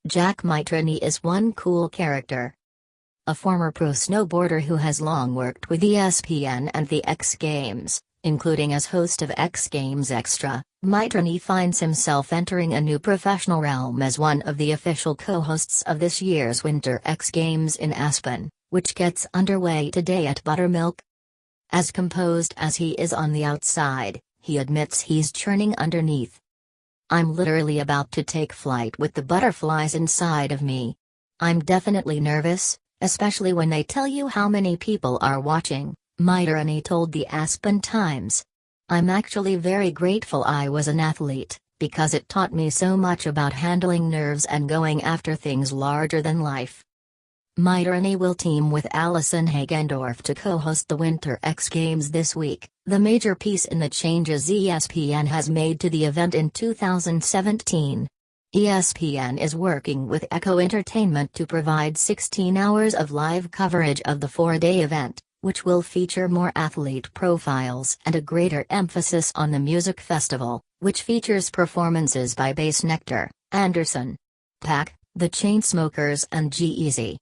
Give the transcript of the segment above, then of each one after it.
Jack Mitrani is one cool character. A former pro snowboarder who has long worked with ESPN and the X Games, including as host of X Games Extra, Mitrani finds himself entering a new professional realm as one of the official co-hosts of this year's Winter X Games in Aspen, which gets underway today at Buttermilk. As composed as he is on the outside, he admits he's churning underneath. "I'm literally about to take flight with the butterflies inside of me. I'm definitely nervous, especially when they tell you how many people are watching," Mitrani told the Aspen Times. "I'm actually very grateful I was an athlete, because it taught me so much about handling nerves and going after things larger than life." Mitrani will team with Allison Hagendorf to co-host the Winter X Games this week, the major piece in the changes ESPN has made to the event in 2017. ESPN is working with Echo Entertainment to provide 16 hours of live coverage of the four-day event, which will feature more athlete profiles and a greater emphasis on the music festival, which features performances by Bass Nectar, Anderson, .Paak, The Chainsmokers and G-Eazy.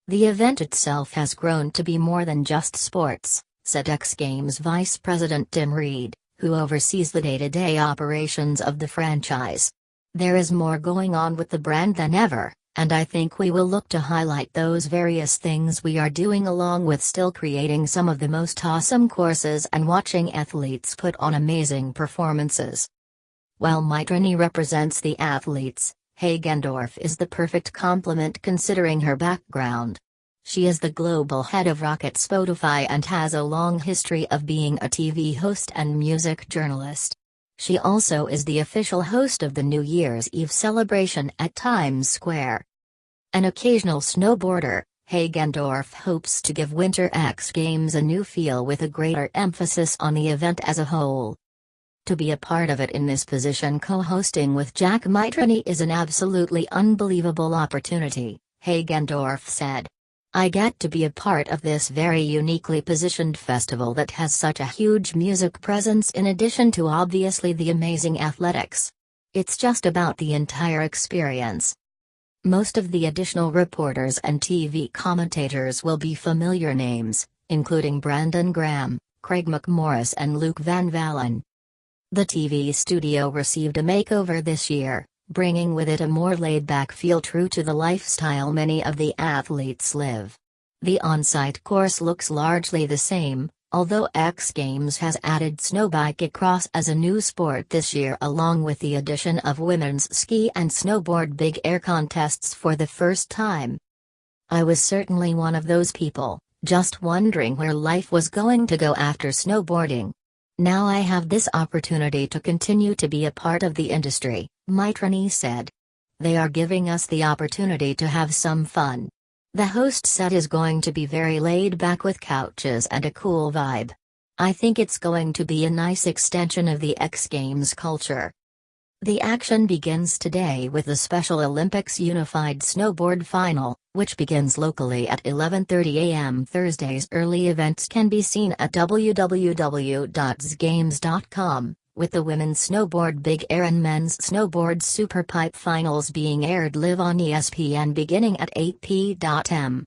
"The event itself has grown to be more than just sports," said X Games Vice President Tim Reed, who oversees the day-to-day operations of the franchise. "There is more going on with the brand than ever, and I think we will look to highlight those various things we are doing along with still creating some of the most awesome courses and watching athletes put on amazing performances." While Mitrani represents the athletes, Hagendorf is the perfect complement considering her background. She is the global head of Rocket Spotify and has a long history of being a TV host and music journalist. She also is the official host of the New Year's Eve celebration at Times Square. An occasional snowboarder, Hagendorf hopes to give Winter X Games a new feel with a greater emphasis on the event as a whole. "To be a part of it in this position co-hosting with Jack Mitrani is an absolutely unbelievable opportunity," Hagendorf said. "I get to be a part of this very uniquely positioned festival that has such a huge music presence in addition to obviously the amazing athletics. It's just about the entire experience." Most of the additional reporters and TV commentators will be familiar names, including Brandon Graham, Craig McMorris and Luke Van Valen. The TV studio received a makeover this year, bringing with it a more laid-back feel true to the lifestyle many of the athletes live. The on-site course looks largely the same, although X Games has added snowbike-across as a new sport this year along with the addition of women's ski and snowboard big air contests for the first time. "I was certainly one of those people, just wondering where life was going to go after snowboarding. Now I have this opportunity to continue to be a part of the industry," Mitrani said. "They are giving us the opportunity to have some fun. The host set is going to be very laid back with couches and a cool vibe. I think it's going to be a nice extension of the X Games culture." The action begins today with the Special Olympics Unified Snowboard Final, which begins locally at 11:30 a.m. Thursday's early events can be seen at www.xgames.com, with the women's snowboard big air and men's snowboard superpipe finals being aired live on ESPN beginning at 8 p.m.